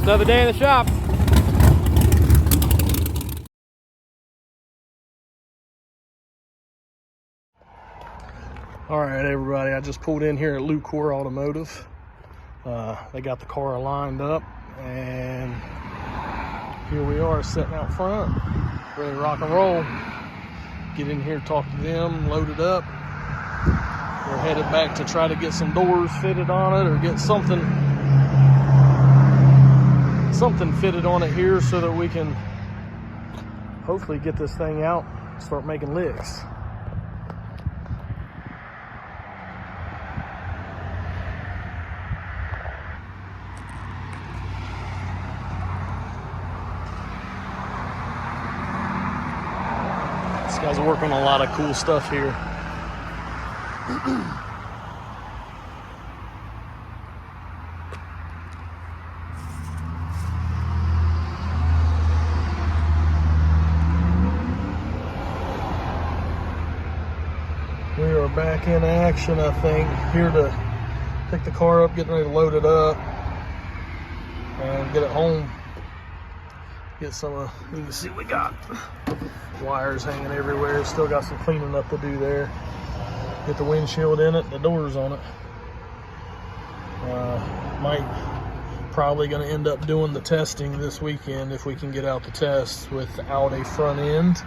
Just another day in the shop. All right, everybody, I just pulled in here at Lucore Automotive. They got the car lined up, and here we are sitting out front, ready to rock and roll. Get in here, talk to them, load it up. We're headed back to try to get some doors fitted on it, or get something fitted on it here so that we can hopefully get this thing out and start making licks. These guys are working on a lot of cool stuff here. We are back in action, I think, here to pick the car up, getting ready to load it up, and get it home. Get some of, you can see we got wires hanging everywhere. Still got some cleaning up to do there. Get the windshield in it, the doors on it. Probably going to end up doing the testing this weekend if we can get out the tests without a front end.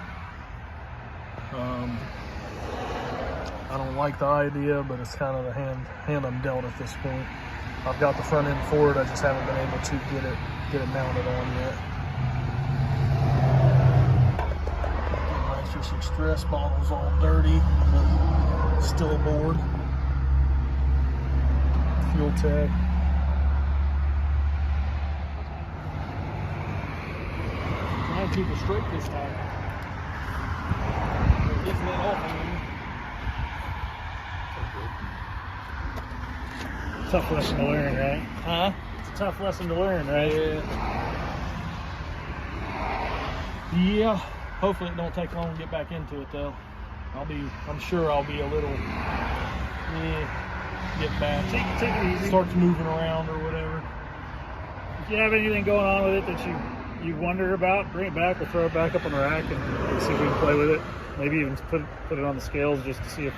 I don't like the idea, but it's kind of the hand I'm dealt at this point. I've got the front end for it, I just haven't been able to get it mounted on yet. Nice, just some stress bottles all dirty, but still aboard. Fuel tech. Trying to keep it straight this time. Lifting it off, I mean. Tough lesson to learn, right? Huh? It's a tough lesson to learn, right? Yeah. Hopefully it don't take long to get back into it though. I'm sure I'll be a little get back. Take it easy. Starts moving around or whatever. If you have anything going on with it that you wonder about, bring it back or throw it back up on the rack and see if we can play with it. Maybe even put it on the scales just to see if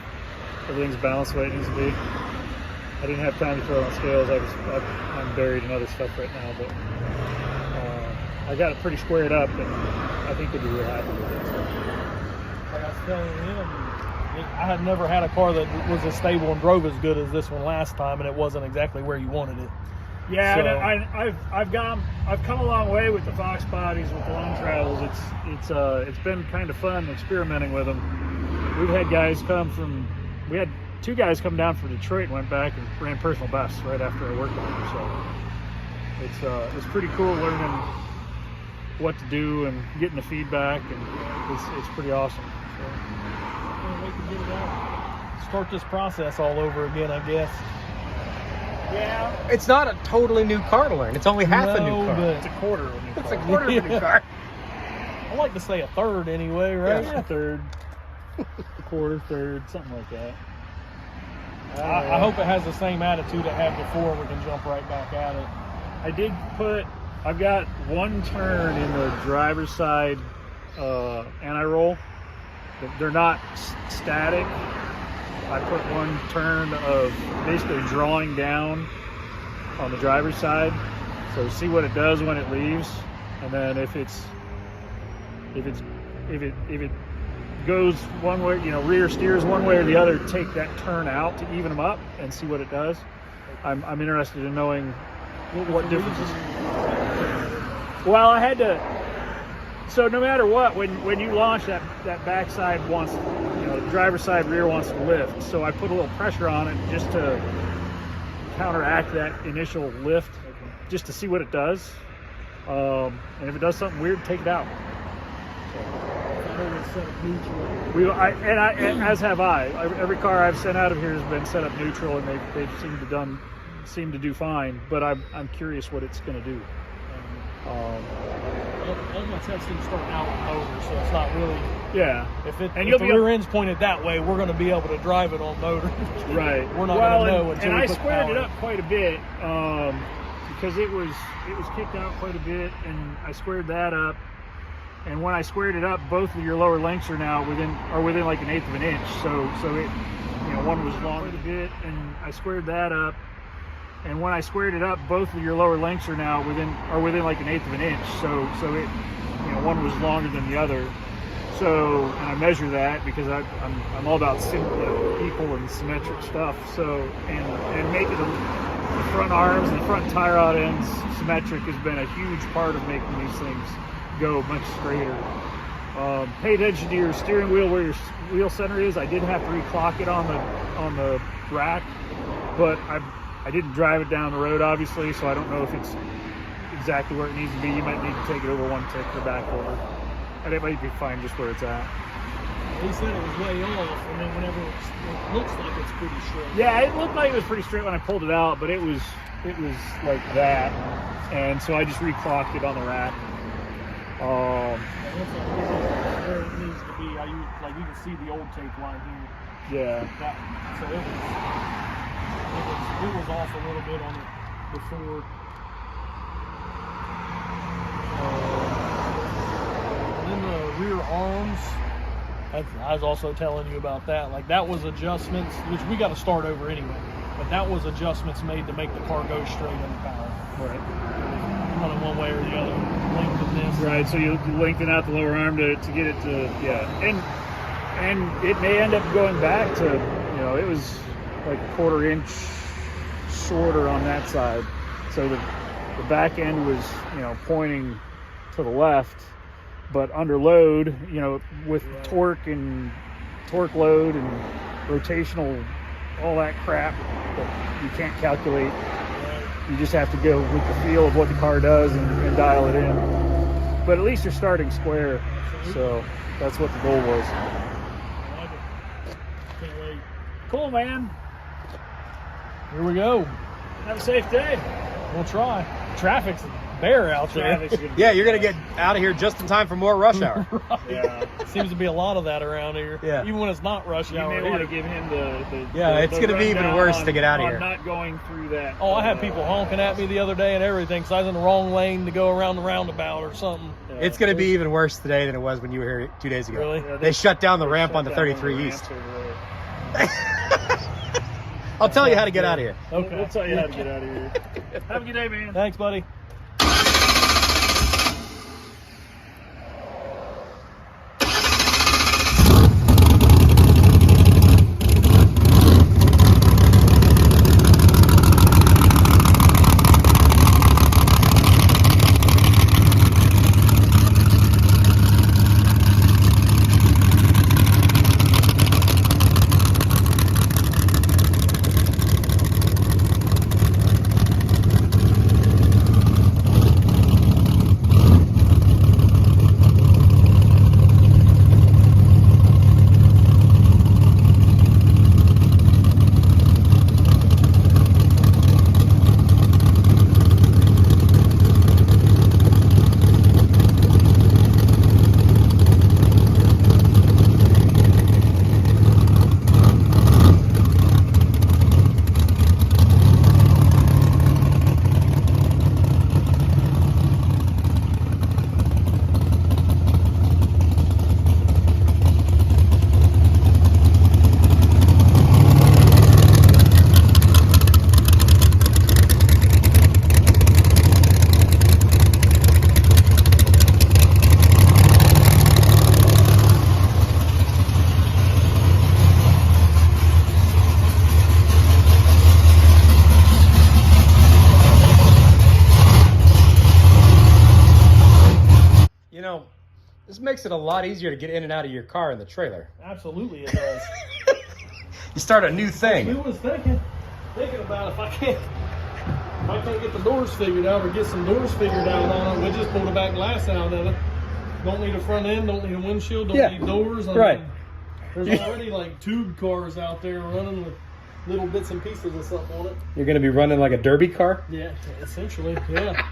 everything's balanced the way it needs to be. I didn't have time to throw it on scales. I'm buried in other stuff right now, but I got it pretty squared up, and I think they'd be real happy with it. So. Like I was telling him, I had never had a car that was as stable and drove as good as this one last time, and it wasn't exactly where you wanted it. Yeah, so, and I've come a long way with the Fox bodies with the long travels. It's been kind of fun experimenting with them. We've had guys we had 2 guys come down from Detroit and went back and ran personal bests right after I worked on them. So it's pretty cool learning what to do and getting the feedback, and it's pretty awesome. So, we can get it out. Start this process all over again, I guess. Yeah, it's not a totally new car to learn. It's only half a new car. it's a quarter of a new car. It's a quarter of a new car. I like to say a third anyway, right? Yeah, a third, a quarter, third, something like that. I hope it has the same attitude it had before. We can jump right back at it. I've got one turn in the driver's side anti-roll. They're not static. I put one turn of basically drawing down on the driver's side, so see what it does when it leaves, and then if it goes one way, rear steers one way or the other, take that turn out to even them up and see what it does. I'm interested in knowing what differences. Well, I had to. So no matter what, when you launch, that backside wants, the driver's side rear wants to lift. So I put a little pressure on it just to counteract that initial lift, just to see what it does. And if it does something weird, take it out. As have I. Every car I've sent out of here has been set up neutral, and they've seemed to do fine. But I'm curious what it's going to do. My testing starting out with motor, so it's not really. Yeah. If the rear end's pointed that way, we're going to be able to drive it on motor. Right. We're not going to know until and we I put squared power. it up quite a bit. because it was kicked out quite a bit, and I squared that up. And when I squared it up, both of your lower links are now within like 1/8 of an inch. So it, one was long quite a bit, and I squared that up. And when I squared it up, both of your lower links are now within like 1/8 of an inch. So it, one was longer than the other. So, and I measure that because I'm all about equal and symmetric stuff. So and making the front arms and the front tie rod ends symmetric has been a huge part of making these things go much straighter. Pay attention to your steering wheel where your wheel center is. I did have to reclock it on the rack, but I didn't drive it down the road, obviously, so I don't know if it's exactly where it needs to be. You might need to take it over one tick or back over. And it might be fine just where it's at. He said it was way off, and then whenever it looks like it's pretty straight. Yeah, it looked like it was pretty straight when I pulled it out, but it was like that. And so I just reclocked it on the rack. Where it needs to be. You can see the old tape line here. Yeah. So it was off a little bit on it before. Then the rear arms, I was also telling you about that. Like, that was adjustments, which we got to start over anyway. But that was adjustments made to make the car go straight under power. Right. Running one way or the other. Lengthen this. Right. So you lengthen out the lower arm to get it to, and it may end up going back to, it was like a 1/4 inch shorter on that side. So the back end was, pointing to the left, but under load, with torque load and rotational, all that crap that you can't calculate. You just have to go with the feel of what the car does and dial it in. But at least you're starting square, so that's what the goal was. I like it. Can't wait. Cool, man. Here we go. Have a safe day. We'll try. Traffic's bare out there. Yeah, you're gonna get out of here just in time for more rush hour. Right. Yeah. Seems to be a lot of that around here. Yeah. Even when it's not rush You hour. may want to give him It's gonna be even rundown worse to get out of on here. Not going through that. Oh, I had people honking at me the other day and everything, because I was in the wrong lane to go around the roundabout or something. It's gonna be even worse today than it was when you were here 2 days ago. Really? Yeah, They shut down the they ramp shut on the down 33 the East. ramps over there. I'll tell you how to get out of here. Okay. We'll tell you how to get out of here. Have a good day, man. Thanks, buddy. This makes it a lot easier to get in and out of your car in the trailer. Absolutely it does. You start a new We thing. was thinking about if I can't get the doors figured out or get some doors figured out on it, we just pull the back glass out of it. Don't need a front end, don't need a windshield, don't need doors. I Right. mean, there's already like tube cars out there running with little bits and pieces of something on it. You're going to be running like a derby car? Yeah, essentially, yeah.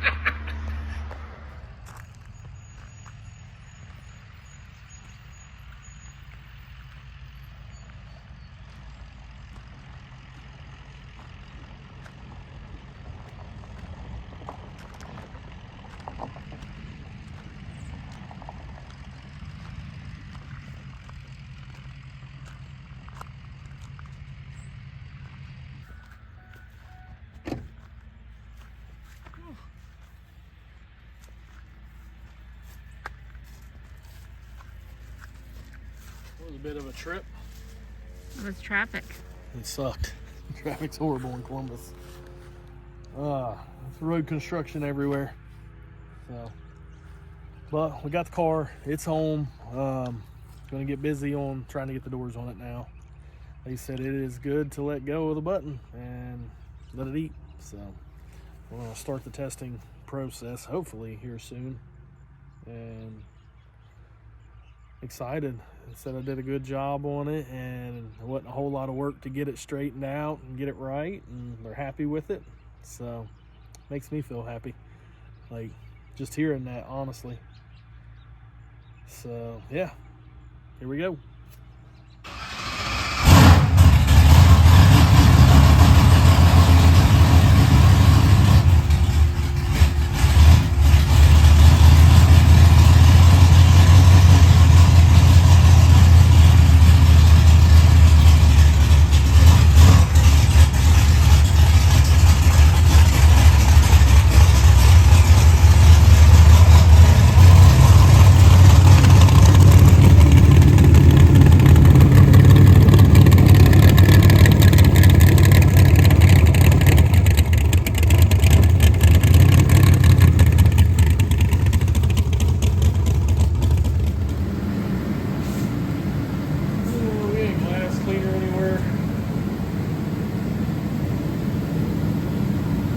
bit of a trip. It was traffic. It sucked. Traffic's horrible in Columbus. It's road construction everywhere. So, but we got the car. It's home. Gonna get busy on trying to get the doors on it now. They said it is good to let go of the button and let it eat. So we're gonna start the testing process hopefully here soon. And excited. They said I did a good job on it and it wasn't a whole lot of work to get it straightened out and get it right, and they're happy with it. So makes me feel happy, like just hearing that, honestly. So yeah, here we go.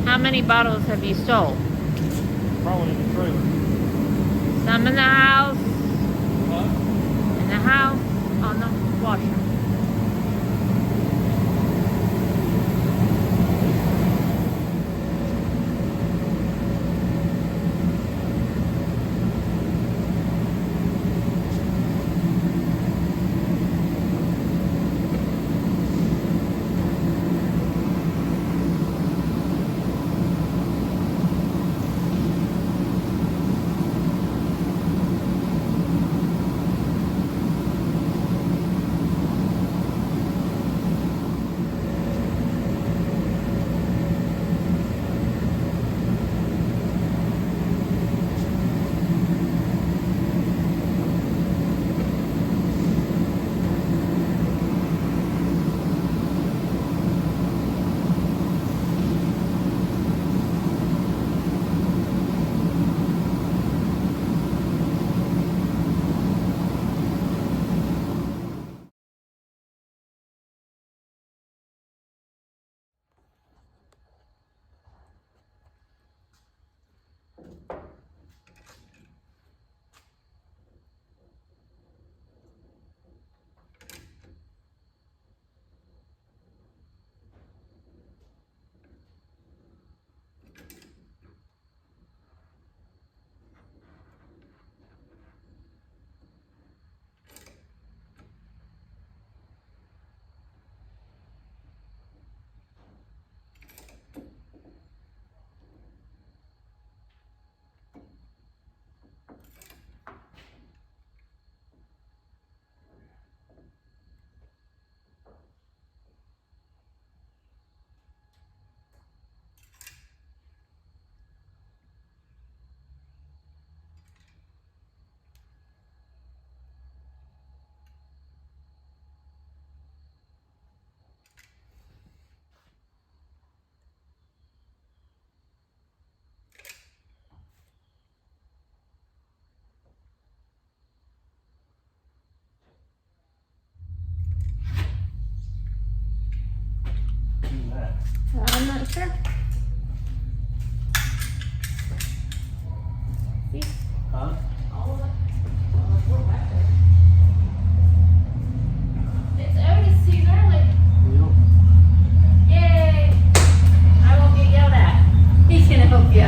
How many bottles have you sold? Probably in the trailer. Some in the house, Huh? in the house, on the washer. I'm not sure. See? Huh? All of it. We're back there. It's Otis, he's early. Yay! I won't get yelled at. He can help you.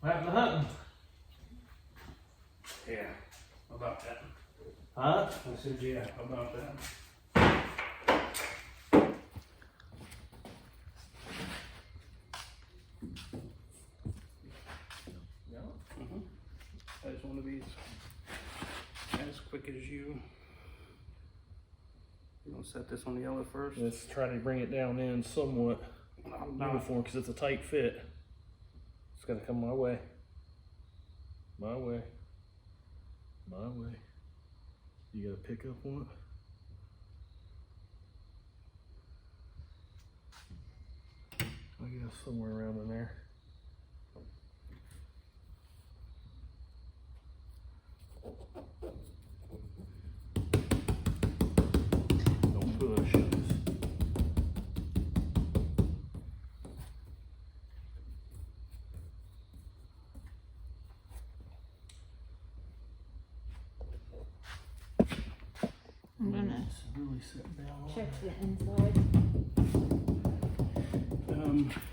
What happened to hunting? Yeah, about that. Huh? I said, yeah, about that. Yeah. I just want to be as quick as you. We'll set this on the yellow first. Let's try to bring it down in somewhat uniform because it's a tight fit. It's got to come my way. My way. My way. You got to pick up on it. I guess somewhere around in there. Don't push. I'm gonna Really sit down. check the inside.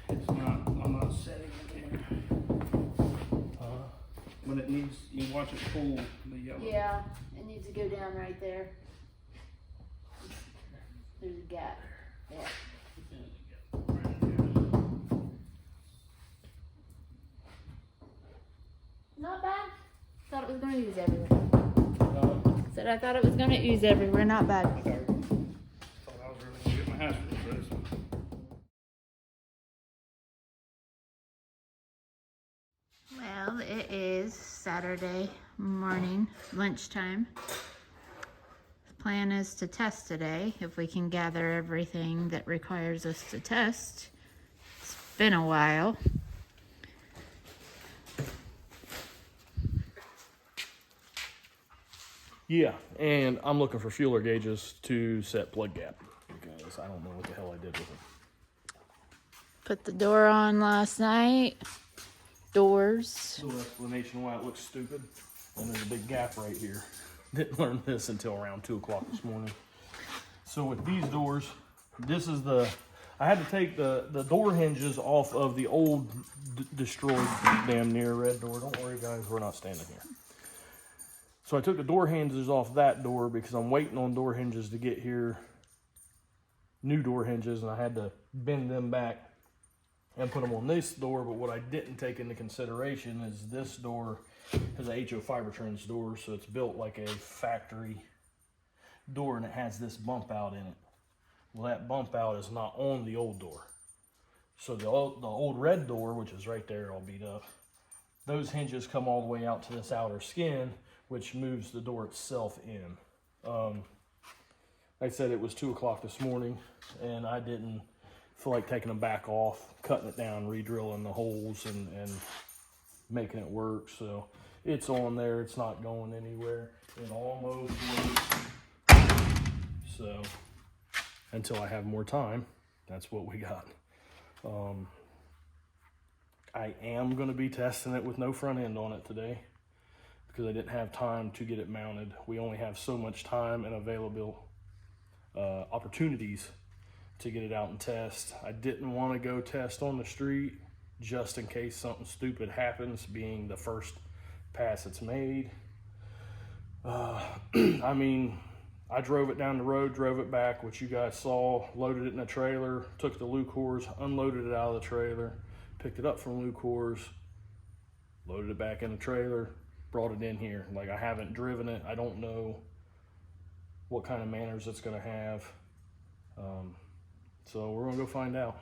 It's not, I'm not setting it here. When it needs, you watch it pull the yellow. Yeah, it needs to go down right there. There's a gap. Yeah. Not bad. Thought it was gonna ooze everywhere. Said I thought it was gonna ooze everywhere. Not bad. Thought I was really gonna get my house fixed. Well, it is Saturday morning, lunchtime. The plan is to test today, if we can gather everything that requires us to test. It's been a while. Yeah, and I'm looking for fueler gauges to set plug gap because I don't know what the hell I did with them. Put the door on last night. Doors. Little explanation why it looks stupid. And there's a big gap right here. Didn't learn this until around 2 o'clock this morning. So with these doors, this is I had to take the door hinges off of the old destroyed damn near red door. Don't worry guys, we're not standing here. So I took the door hinges off that door because I'm waiting on door hinges to get here. New door hinges, and I had to bend them back and put them on this door. But what I didn't take into consideration is this door has a HO fiber trends door, so it's built like a factory door, and it has this bump out in it. Well, that bump out is not on the old door. So the old red door, which is right there all beat up, those hinges come all the way out to this outer skin, which moves the door itself in. Like I said, it was 2 o'clock this morning, and I didn't feel like taking them back off, cutting it down, re-drilling the holes, and making it work. So it's on there. It's not going anywhere. It almost works. So until I have more time, that's what we got. I am going to be testing it with no front end on it today, because I didn't have time to get it mounted. We only have so much time and available opportunities to get it out and test. I didn't want to go test on the street just in case something stupid happens, being the first pass it's made. I mean, I drove it down the road, drove it back, which you guys saw, loaded it in a trailer, took the Lucores, unloaded it out of the trailer, picked it up from Lucore's, loaded it back in the trailer, brought it in here. Like, I haven't driven it. I don't know what kind of manners it's gonna have. So we're gonna go find out.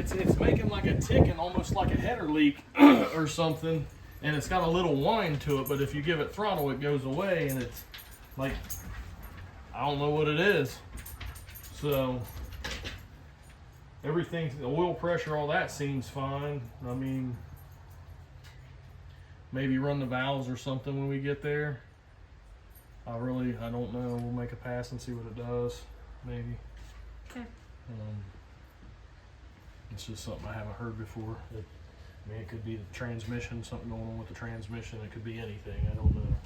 it's making like a ticking, almost like a header leak or something, and it's got a little whine to it, but if you give it throttle, it goes away, and it's like, I don't know what it is. So everything, the oil pressure, all that seems fine. I mean, maybe run the valves or something when we get there. I don't know. We'll make a pass and see what it does, maybe. Okay. It's just something I haven't heard before. I mean, it could be the transmission, something going on with the transmission. It could be anything. I don't know.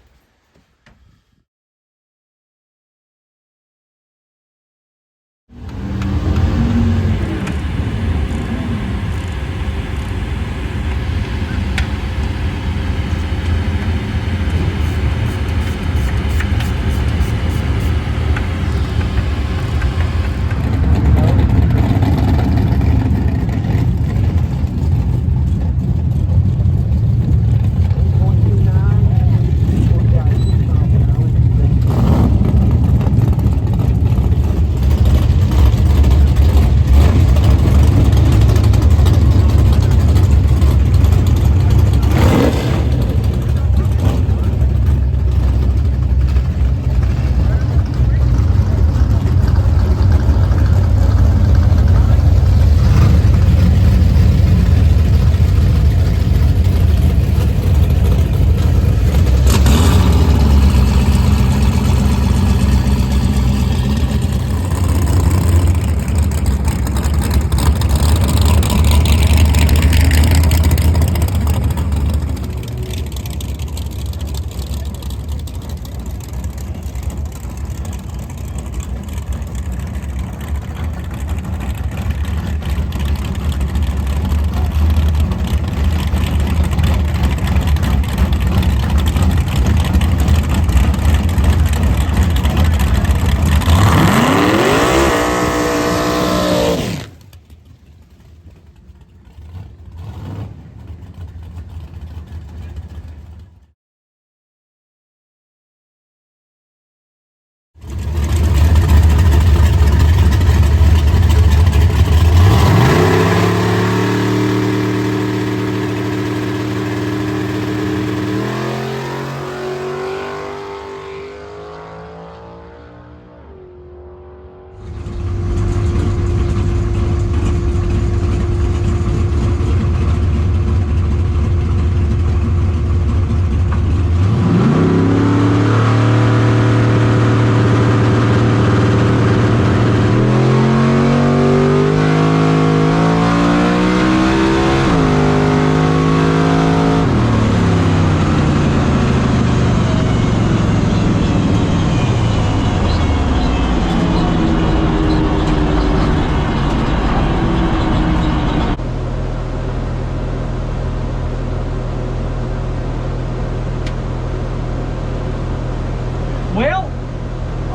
Well,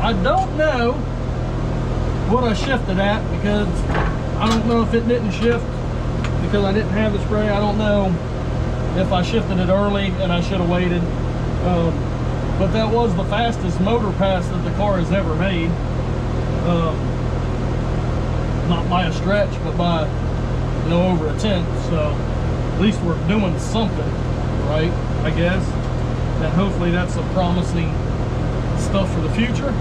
I don't know what I shifted at, because I don't know if it didn't shift because I didn't have the spray. I don't know if I shifted it early and I should have waited. But that was the fastest motor pass that the car has ever made. Not by a stretch, but by, over a tenth. So at least we're doing something right, I guess. And hopefully that's some promising stuff for the future.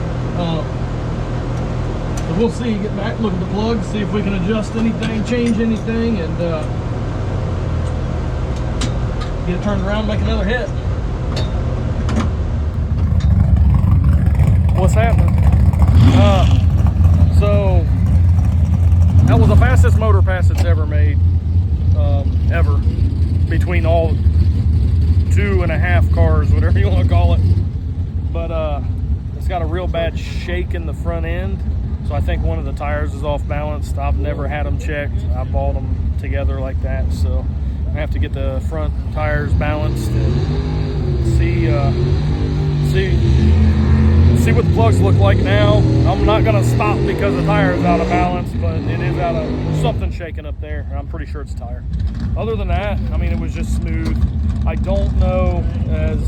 But we'll see. Get back, look at the plugs, see if we can adjust anything, change anything, and get it turned around, make another hit. What's happening? So that was the fastest motor pass it's ever made, ever, between all 2.5 cars, whatever you want to call it. But it's got a real bad shake in the front end, so I think one of the tires is off balanced. I've never had them checked. I bought them together like that, so I have to get the front tires balanced and see what the plugs look like now. I'm not gonna stop because the tire is out of balance, but it is out of something shaking up there. I'm pretty sure it's tire. Other than that, I mean, it was just smooth. I don't know, as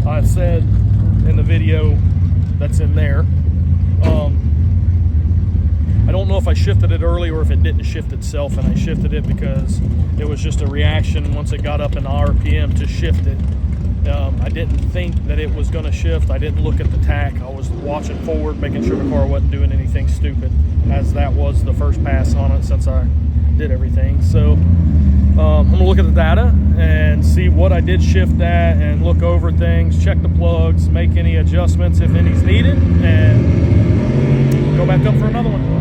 I said in the video that's in there, I don't know if I shifted it early or if it didn't shift itself, and I shifted it because it was just a reaction once it got up in RPM to shift it. I didn't think that it was going to shift. I didn't look at the tack. I was watching forward, making sure the car wasn't doing anything stupid, as that was the first pass on it since I did everything. So I'm going to look at the data and see what I did shift at and look over things, check the plugs, make any adjustments if any's needed, and go back up for another one.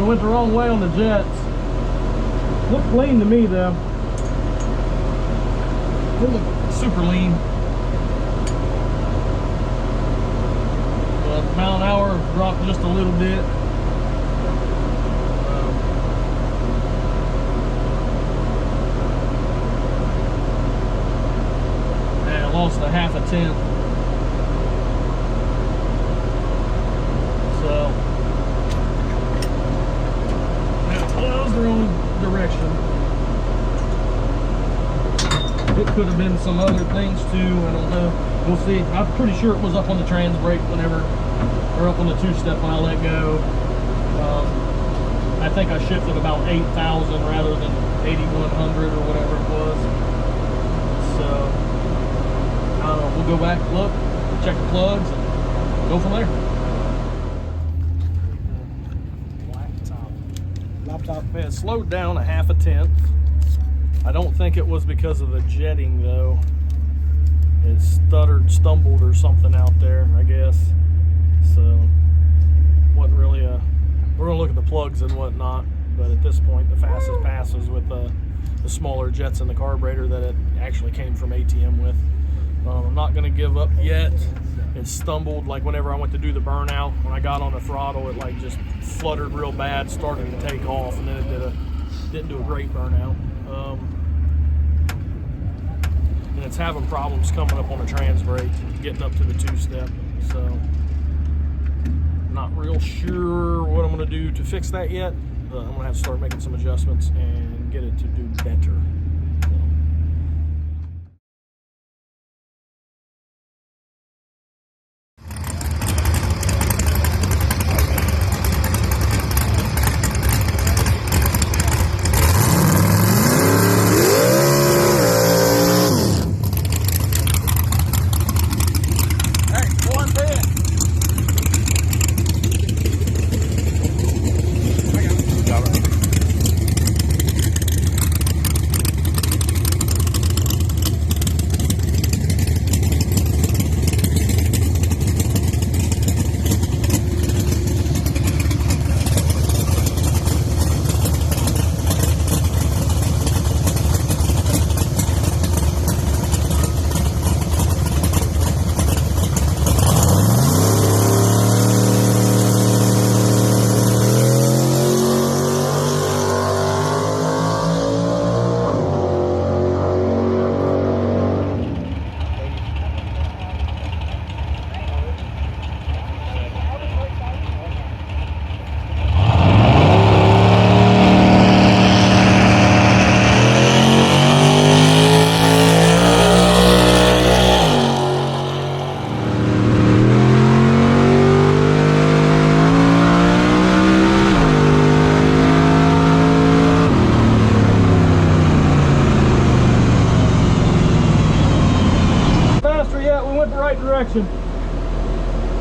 Went the wrong way on the jets. Looked lean to me though. Didn't look super lean. Mile an hour dropped just a little bit. And I lost a half a tenth. So the wrong direction. It could have been some other things too, I don't know. We'll see. I'm pretty sure it was up on the trans brake whenever, or up on the two-step when I let go. I think I shifted about 8,000 rather than 8,100 or whatever it was. So, I don't know, we'll go back, look, check the plugs, and go from there. It slowed down a half a tenth. I don't think it was because of the jetting though. It stuttered, stumbled or something out there, I guess. So wasn't really we're gonna look at the plugs and whatnot, but at this point the fastest passes with the smaller jets in the carburetor that it actually came from ATM with. I'm not gonna give up yet. It stumbled, like whenever I went to do the burnout, when I got on the throttle, it like just fluttered real bad, started to take off, and then it didn't do a great burnout. And it's having problems coming up on the trans brake, getting up to the two-step. So, not real sure what I'm gonna do to fix that yet, but I'm gonna have to start making some adjustments and get it to do better.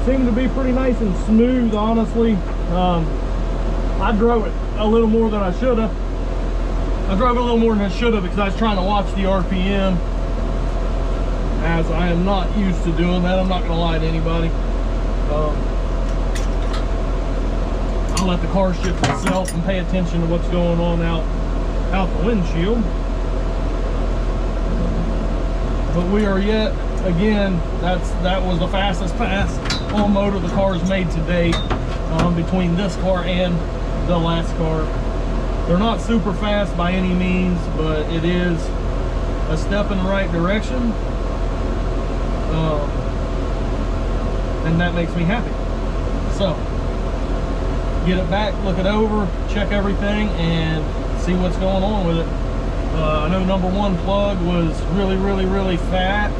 seemed to be pretty nice and smooth, honestly. I drove it a little more than I should have. I drove it a little more than I should have because I was trying to watch the RPM, as I am not used to doing that. I'm not going to lie to anybody. I'll let the car shift itself and pay attention to what's going on out the windshield. But we are yet again, that was the fastest pass on motor the car's made to date, between this car and the last car. They're not super fast by any means, but it is a step in the right direction, and that makes me happy. So get it back, look it over, check everything, and see what's going on with it. I know number one plug was really fat.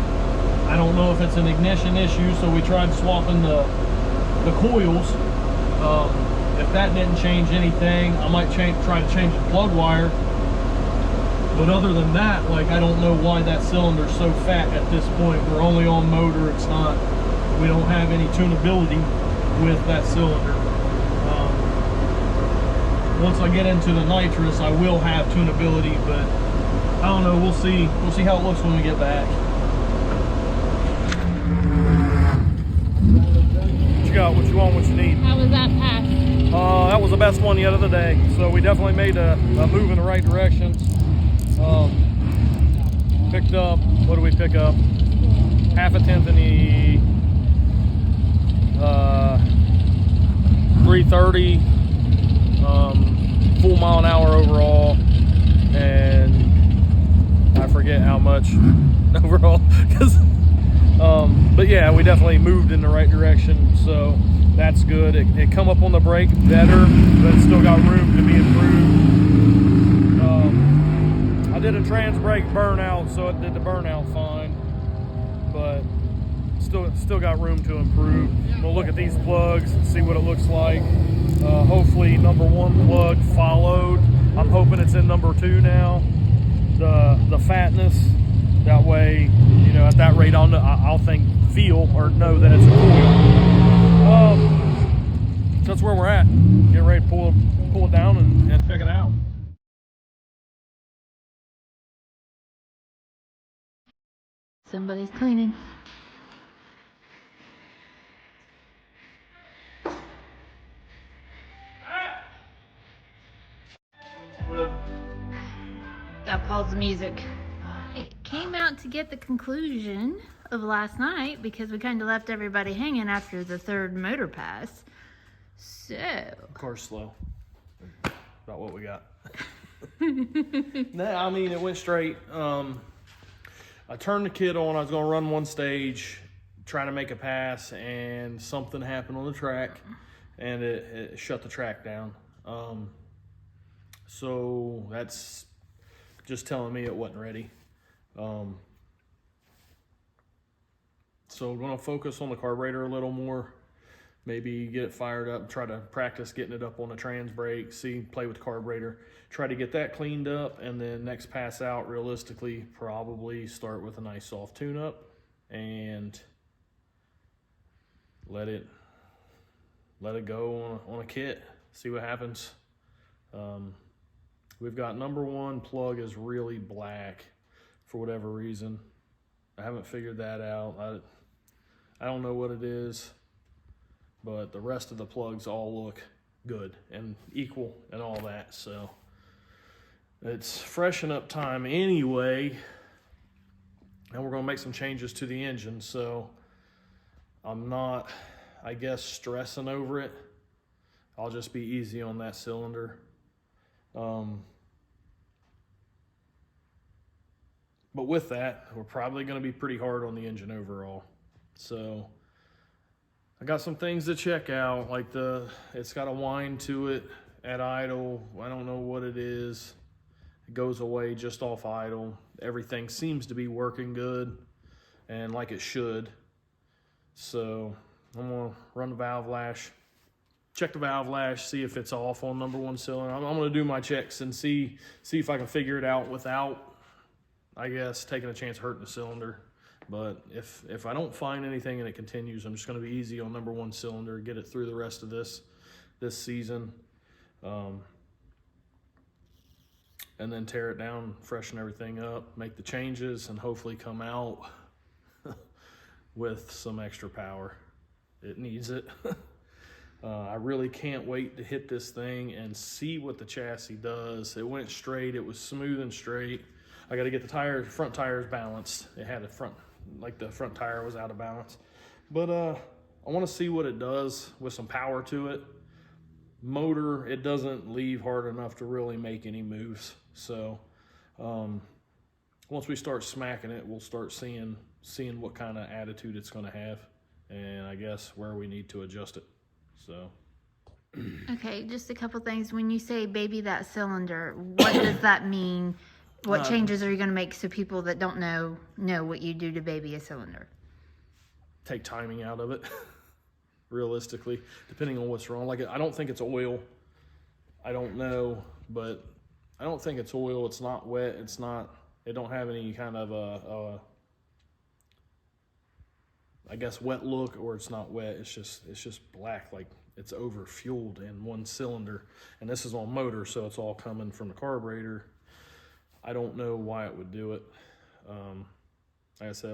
I don't know if it's an ignition issue, so we tried swapping the coils. If that didn't change anything, I might try to change the plug wire. But other than that, like, I don't know why that cylinder's so fat at this point. We're only on motor. It's not, we don't have any tunability with that cylinder. Once I get into the nitrous, I will have tunability, but I don't know. We'll see how it looks when we get back. What you got? What you want? What you need? How was that pass? That was the best one yet of the day. So we definitely made a move in the right direction. Picked up, what did we pick up? Half a tenth in the 330. Full mile an hour overall, and I forget how much overall, because but yeah, we definitely moved in the right direction, so that's good. It come up on the brake better, but it still got room to be improved. I did a trans brake burnout, so it did the burnout fine, but still got room to improve. We'll look at these plugs and see what it looks like. Hopefully number one plug followed. I'm hoping it's in number two now. The fatness, that way, you know, at that rate I'll feel or know that it's a coil. So that's where we're at. Get ready to pull it down and check it out. Somebody's cleaning. That Paul's music. It came out to get the conclusion of last night because we kind of left everybody hanging after the third motor pass. So. Car's slow. About what we got. Nah, I mean, it went straight. I turned the kit on. I was going to run one stage, trying to make a pass, and something happened on the track, and it shut the track down. So that's just telling me it wasn't ready. So we're going to focus on the carburetor a little more. Maybe get it fired up, try to practice getting it up on the trans brake, play with the carburetor, try to get that cleaned up, and then next pass out, realistically, probably start with a nice soft tune-up and let it go on a kit, see what happens. We've got number one plug is really black for whatever reason. I haven't figured that out. I don't know what it is, but the rest of the plugs all look good and equal and all that. So it's freshen up time anyway, and we're gonna make some changes to the engine. So I'm not, I guess, stressing over it. I'll just be easy on that cylinder. But with that, we're probably going to be pretty hard on the engine overall. So I got some things to check out, like it's got a whine to it at idle. I don't know what it is. It goes away just off idle. Everything seems to be working good and like it should. So I'm going to run the valve lash, check the valve lash, see if it's off on number one cylinder. I'm going to do my checks and see if I can figure it out without, I guess, taking a chance of hurting the cylinder. But if I don't find anything and it continues, I'm just going to be easy on number 1 cylinder, get it through the rest of this season, and then tear it down, freshen everything up, make the changes, and hopefully come out with some extra power. It needs it. I really can't wait to hit this thing and see what the chassis does. It went straight, it was smooth and straight. I got to get the front tires balanced. It had the front tire was out of balance. But I want to see what it does with some power to it. Motor, it doesn't leave hard enough to really make any moves. So once we start smacking it, we'll start seeing what kind of attitude it's going to have, and I guess where we need to adjust it. So Okay, just a couple things. When you say baby that cylinder, what does that mean? What changes are you going to make so people that don't know what you do to baby a cylinder? take timing out of it. Realistically, depending on what's wrong. Like, I don't think it's oil. I don't know, but I don't think it's oil. It's not wet. It don't have any kind of I guess wet look, or it's not wet. It's just black, like it's over fueled in 1 cylinder. And this is on motor, so it's all coming from the carburetor. I don't know why it would do it. Like I said,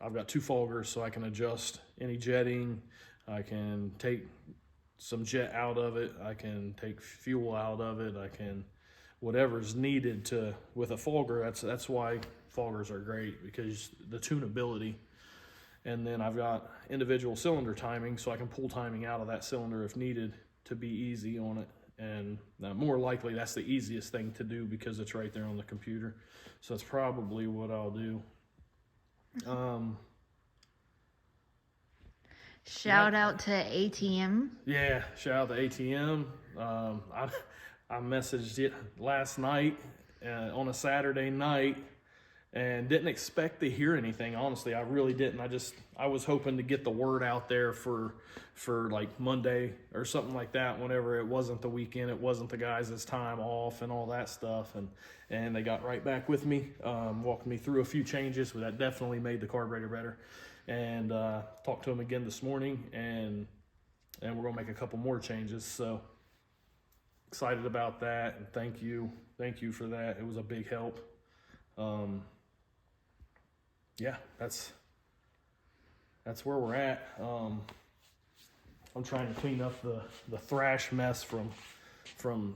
I've got 2 foggers, so I can adjust any jetting. I can take some jet out of it. I can take fuel out of it. I can, whatever's needed with a fogger. That's why foggers are great, because the tunability. And then I've got individual cylinder timing, so I can pull timing out of that cylinder if needed to be easy on it. And more likely that's the easiest thing to do because it's right there on the computer. So that's probably what I'll do. Shout out to ATM. Yeah, shout out to ATM. I messaged it last night on a Saturday night and didn't expect to hear anything. Honestly, I really didn't. I was hoping to get the word out there for like Monday or something like that, whenever it wasn't the weekend, it wasn't the guys' time off and all that stuff. And they got right back with me, walked me through a few changes, but that definitely made the carburetor better. And talked to them again this morning, and we're gonna make a couple more changes. So excited about that, and thank you for that. It was a big help. Yeah, that's where we're at. I'm trying to clean up the thrash mess from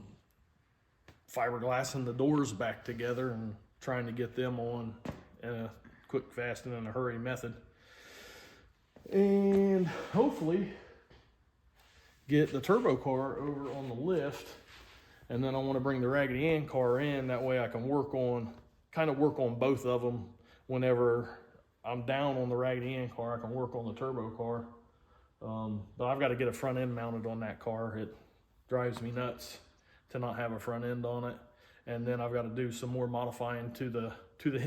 fiberglassing the doors back together and trying to get them on in a quick, fast, and in a hurry method. And hopefully get the turbo car over on the lift. And then I want to bring the Raggedy Ann car in. That way I can work on both of them. Whenever I'm down on the Raggedy Ann car, I can work on the turbo car. But I've got to get a front end mounted on that car. It drives me nuts to not have a front end on it. And then I've got to do some more modifying to the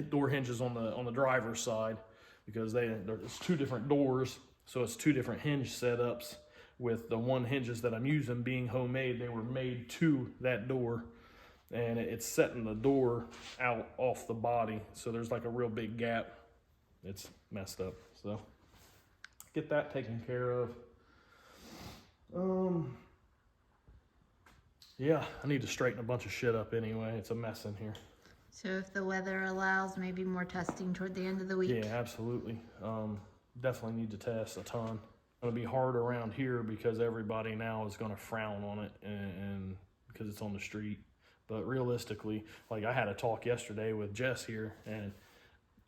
door hinges on the driver's side, because there's 2 different doors, so it's 2 different hinge setups. With the one hinges that I'm using being homemade, they were made to that door, and it's setting the door out off the body, so there's like a real big gap. It's messed up, so get that taken care of. Yeah, I need to straighten a bunch of shit up anyway. It's a mess in here. So if the weather allows, maybe more testing toward the end of the week. Yeah, absolutely. Definitely need to test a ton. It's going to be hard around here because everybody now is going to frown on it, and because it's on the street. But realistically, like I had a talk yesterday with Jess here, and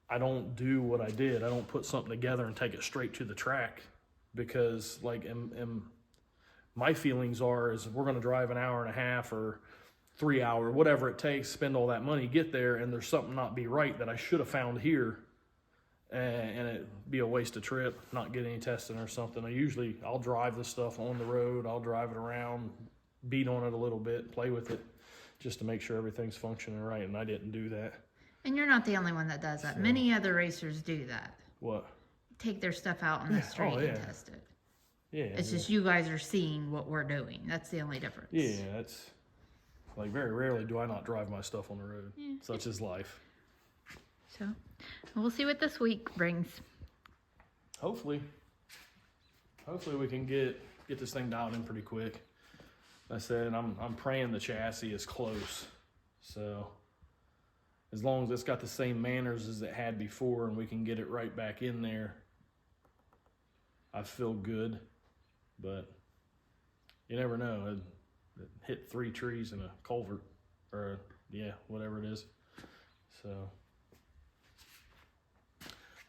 I don't do what I did. I don't put something together and take it straight to the track, because like my feelings is we're going to drive an hour and a half or 3 hours, whatever it takes, spend all that money, get there, and there's something not be right that I should have found here, and it'd be a waste of trip, not get any testing or something. I'll drive the stuff on the road, I'll drive it around, beat on it a little bit, play with it, just to make sure everything's functioning right, and I didn't do that. And you're not the only one that does that. So, many other racers do that. What? Take their stuff out on the street and test it. Yeah. It's just you guys are seeing what we're doing. That's the only difference. Yeah, that's like very rarely do I not drive my stuff on the road. Such is life. So we'll see what this week brings. Hopefully we can get this thing dialed in pretty quick. Like I said, I'm praying the chassis is close. So as long as it's got the same manners as it had before and we can get it right back in there, I feel good. But you never know. It hit 3 trees in a culvert, or whatever it is. So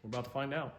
we're about to find out.